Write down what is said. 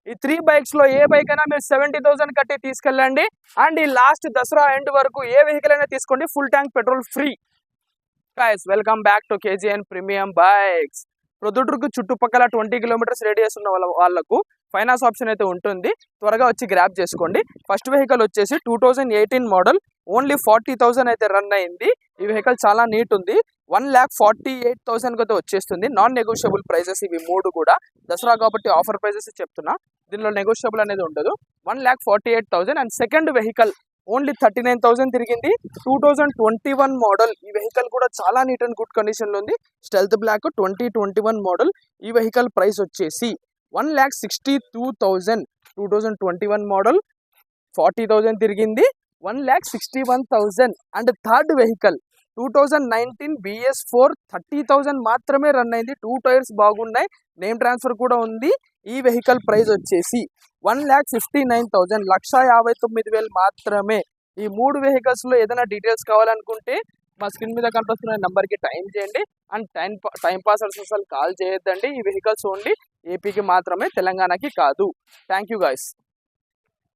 ఈ 3 బైక్స్ లో ఏ బైక్ అయినా మీరు 70,000 కట్టి తీసుకెళ్ళండి. అండ్ ఈ లాస్ట్ దసరా ఎండ్ వరకు ఏ వెహికల్ అయినా తీసుకోండి, full tank petrol free. Guys welcome back to KGN premium bikes. ప్రొద్దుటూరుకు చుట్టుపక్కల 20 కిలోమీటర్స్ రేడియస్ ఉన్న వాళ్ళకు ఫైనాన్స్ ఆప్షన్ అయితే ఉంటుంది. త్వరగా వచ్చి గ్రాప్ చేసుకోండి. ఫస్ట్ వెహికల్ వచ్చేసి 2018 మోడల్, ఓన్లీ 40,000 అయితే రన్ అయింది. ఈ వెహికల్ చాలా నీట్ ఉంది. 1,48,000 అయితే వచ్చేస్తుంది. నాన్ నెగోషియబుల్ ప్రైజెస్ ఇవి మూడు కూడా. దసరా కాబట్టి ఆఫర్ ప్రైజెస్ చెప్తున్నా, దీనిలో నెగోషియబుల్ అనేది ఉండదు. 1,48,000. అండ్ సెకండ్ వెహికల్ ఓన్లీ 39,000 తిరిగింది. 2021 మోడల్. ఈ వెహికల్ కూడా చాలా నీట్ అండ్ గుడ్ కండిషన్ లో ఉంది. Stealth black 2021 model. ఈ వెహికల్ ప్రైస్ వచ్చేసి 1,62,000. 2021 మోడల్, 40,000 తిరిగింది. 1,61,000. అండ్ థర్డ్ వెహికల్ 2019 BS4, 30,000 మాత్రమే రన్ అయింది. 2 టైర్స్ బాగున్నాయి, నేమ్ ట్రాన్స్ఫర్ కూడా ఉంది. ఈ వెహికల్ ప్రైస్ వచ్చేసి 1,59,000, 1,59,000 మాత్రమే. ఈ మూడు వెహికల్స్ లో ఏదైనా డీటెయిల్స్ కావాలనుకుంటే మా స్క్రీన్ మీద కనిపిస్తున్న నెంబర్కి టైం చేయండి. అండ్ టైం పాస్ అసలు కాల్ చేయొద్దండి. ఈ వెహికల్స్ ఓన్లీ ఏపీకి మాత్రమే, తెలంగాణకి కాదు. Thank you guys.